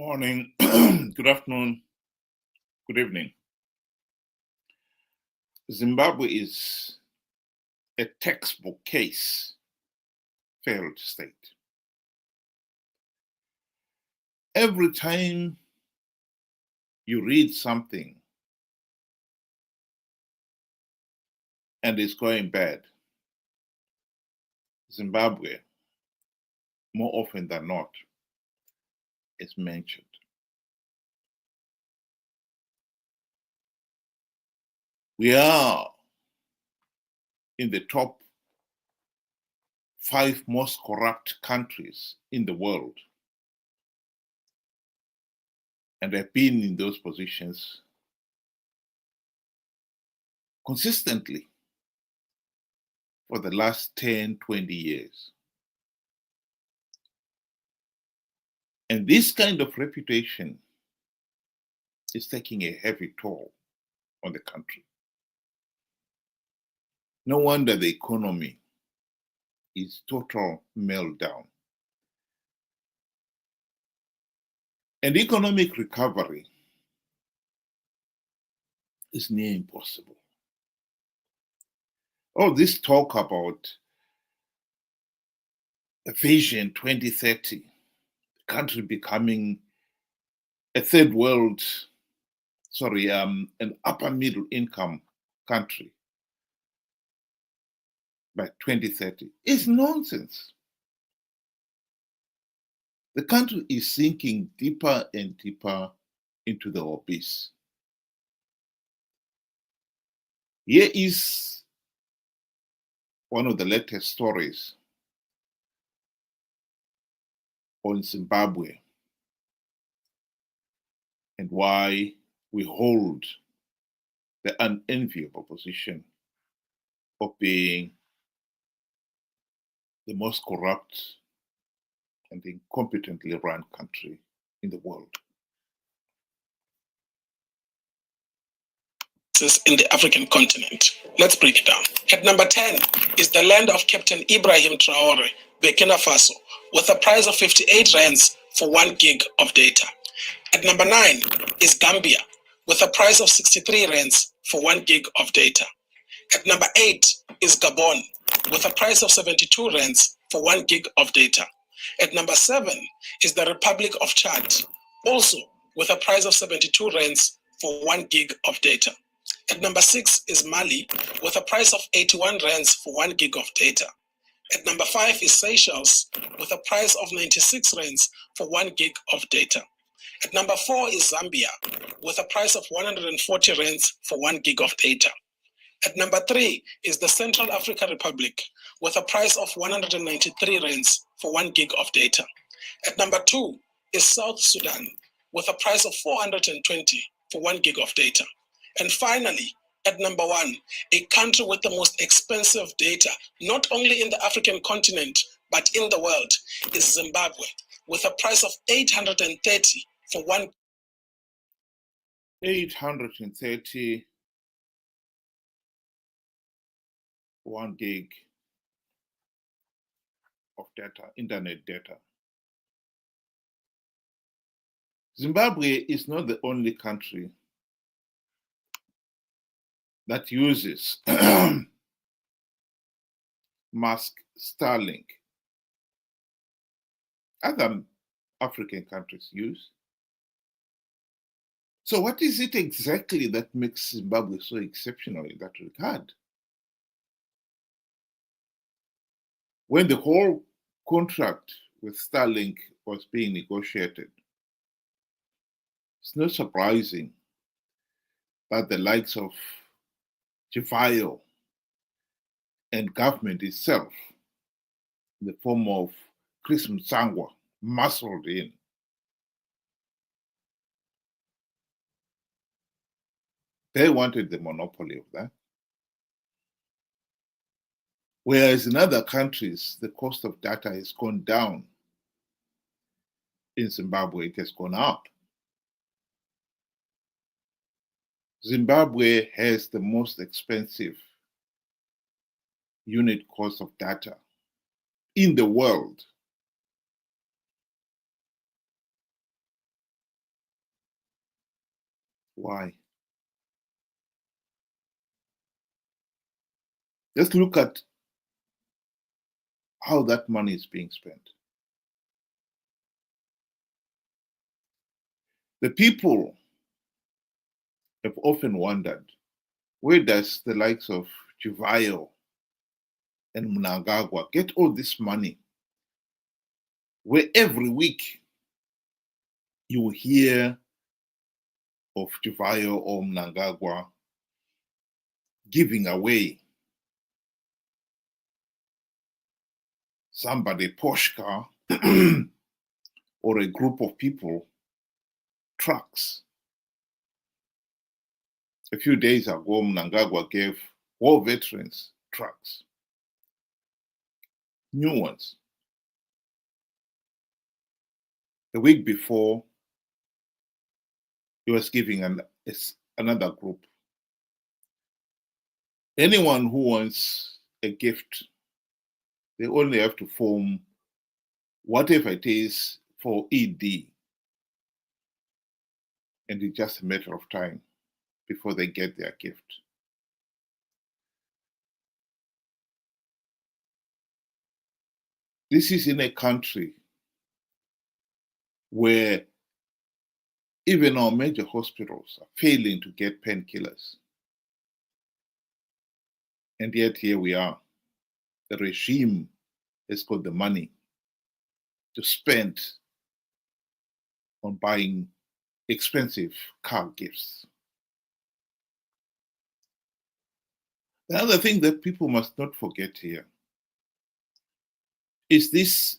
Morning, good afternoon, good evening. Zimbabwe is a textbook case, failed state. Every time you read something and it's going bad, Zimbabwe, more often than not, is mentioned. We are in the top 5 most corrupt countries in the world, and have been in those positions consistently for the last 10, 20 years. And this kind of reputation is taking a heavy toll on the country. No wonder the economy is total meltdown. And economic recovery is near impossible. All this talk about the Vision 2030, the country becoming a third world, an upper middle income country by 2030 is nonsense. The country is sinking deeper and deeper into the abyss. Here is one of the latest stories on Zimbabwe and why we hold the unenviable position of being the most corrupt and incompetently run country in the world. In the African continent. Let's break it down. At number 10 is the land of Captain Ibrahim Traore, Burkina Faso, with a price of 58 rands for 1 gig of data. At number 9 is Gambia, with a price of 63 rands for 1 gig of data. At number 8 is Gabon, with a price of 72 rands for 1 gig of data. At number 7 is the Republic of Chad, also with a price of 72 rands for 1 gig of data. At number 6 is Mali, with a price of 81 rands for 1 gig of data. At number 5 is Seychelles, with a price of 96 rands for 1 gig of data. At number 4 is Zambia, with a price of 140 rands for 1 gig of data. At number 3 is the Central African Republic, with a price of 193 rands for 1 gig of data. At number 2 is South Sudan, with a price of 420 for 1 gig of data. And finally, at number 1, a country with the most expensive data, not only in the African continent, but in the world, is Zimbabwe, with a price of 830 for 830 1 gig of data, internet data. Zimbabwe is not the only country that uses Musk Starlink. Other African countries use. So what is it exactly that makes Zimbabwe so exceptional in that regard? When the whole contract with Starlink was being negotiated, it's not surprising that the likes of Chivhayo and government itself, in the form of Chris Mnangagwa, muscled in. They wanted the monopoly of that. Whereas in other countries, the cost of data has gone down. In Zimbabwe, it has gone up. Zimbabwe has the most expensive unit cost of data in the world. Why? Let's look at how that money is being spent. The people have often wondered, where does the likes of Chivhayo and Mnangagwa get all this money? Where every week you will hear of Chivhayo or Mnangagwa giving away somebody posh car or a group of people trucks. A few days ago, Mnangagwa gave war veterans trucks, new ones. The week before, he was giving another group. Anyone who wants a gift, they only have to form whatever it is for ED. And it's just a matter of time before they get their gift. This is in a country where even our major hospitals are failing to get painkillers. And yet here we are. The regime has got the money to spend on buying expensive car gifts. The other thing that people must not forget here is this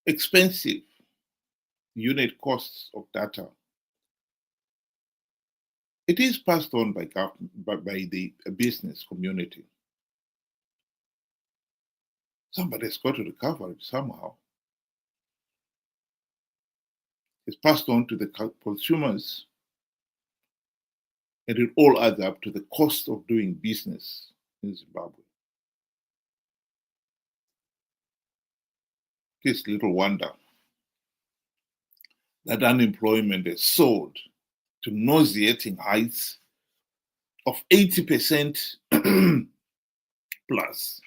expensive unit costs of data. It is passed on by the business community. Somebody's got to recover it somehow. It's passed on to the consumers, and it all adds up to the cost of doing business in Zimbabwe. It's little wonder that unemployment has soared to nauseating heights of 80% plus.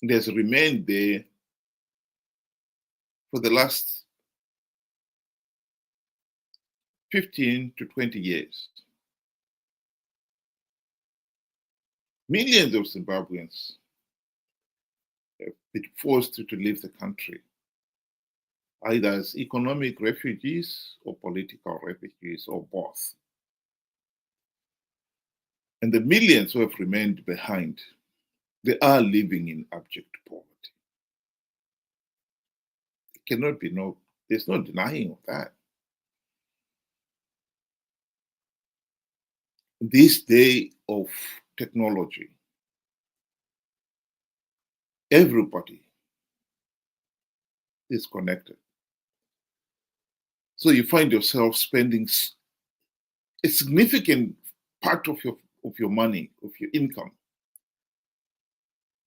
It has remained there for the last 15 to 20 years. Millions of Zimbabweans have been forced to leave the country, either as economic refugees or political refugees or both. And the millions who have remained behind, they are living in abject poverty. There's no denying of that. This day of technology, everybody is connected. So you find yourself spending a significant part of your money, of your income,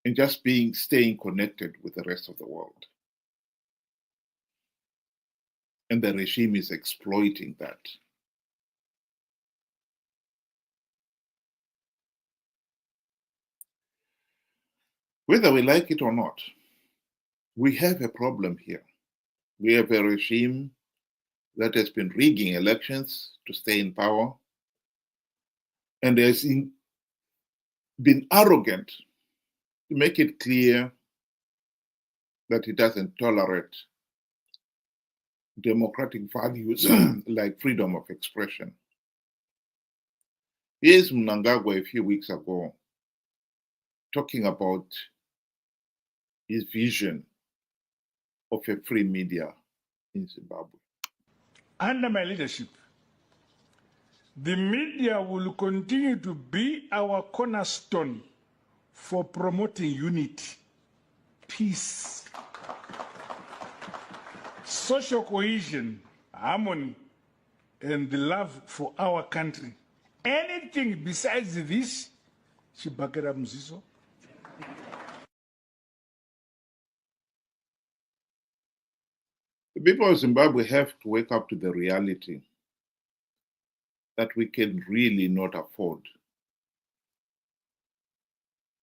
and just staying connected with the rest of the world. And the regime is exploiting that. Whether we like it or not, we have a problem here. We have a regime that has been rigging elections to stay in power and has been arrogant to make it clear that it doesn't tolerate democratic values like freedom of expression. Here's Mnangagwa a few weeks ago talking about his vision of a free media in Zimbabwe. Under my leadership, the media will continue to be our cornerstone for promoting unity, peace, social cohesion, harmony, and the love for our country. Anything besides this, Chibakera Mziso. The people of Zimbabwe have to wake up to the reality that we can really not afford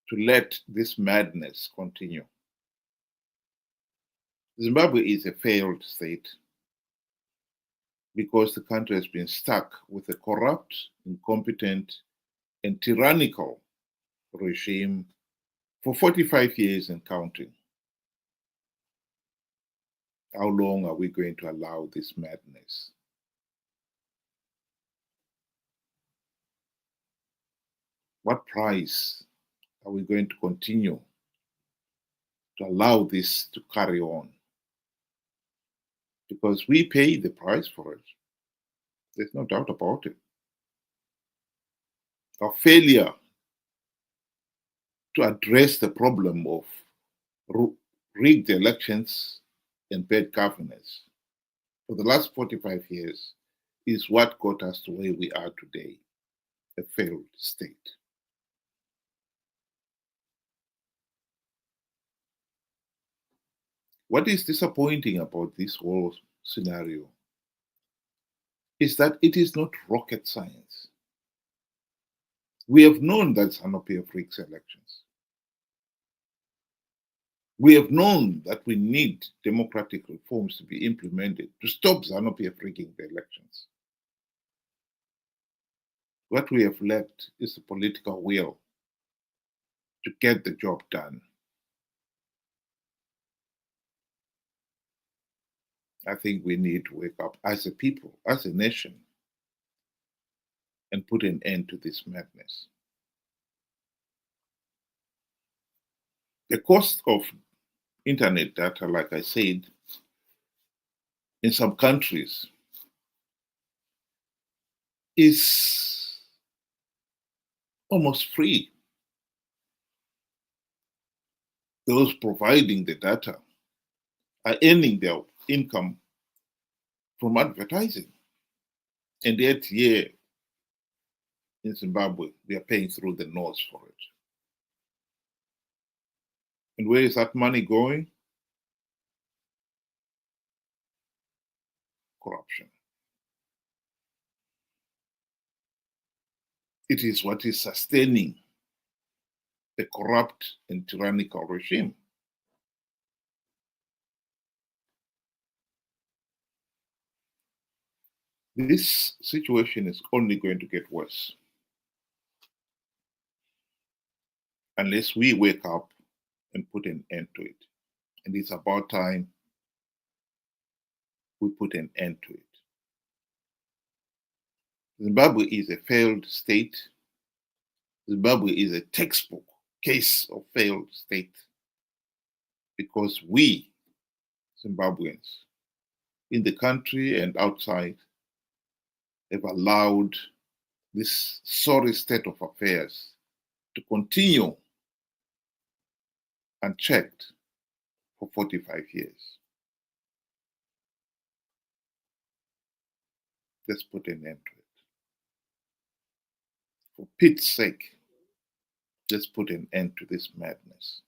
to let this madness continue. Zimbabwe is a failed state because the country has been stuck with a corrupt, incompetent, and tyrannical regime for 45 years and counting. How long are we going to allow this madness? What price are we going to continue to allow this to carry on? Because we pay the price for it. There's no doubt about it. Our failure to address the problem of rigged elections and bad governance for the last 45 years is what got us to where we are today, a failed state. What is disappointing about this whole scenario is that it is not rocket science. We have known that Zanu PF rigs elections. We have known that we need democratic reforms to be implemented to stop Zanu PF rigging the elections. What we have lacked is the political will to get the job done. I think we need to wake up as a people, as a nation, and put an end to this madness. The cost of internet data, like I said, in some countries is almost free. Those providing the data are earning their income from advertising. And yet here in Zimbabwe, we are paying through the nose for it. And where is that money going? Corruption. It is what is sustaining the corrupt and tyrannical regime. This situation is only going to get worse unless we wake up and put an end to it. And it's about time we put an end to it. Zimbabwe is a failed state. Zimbabwe is a textbook case of failed state because we, Zimbabweans, in the country and outside, have allowed this sorry state of affairs to continue unchecked for 45 years. Let's put an end to it. For Pete's sake, let's put an end to this madness.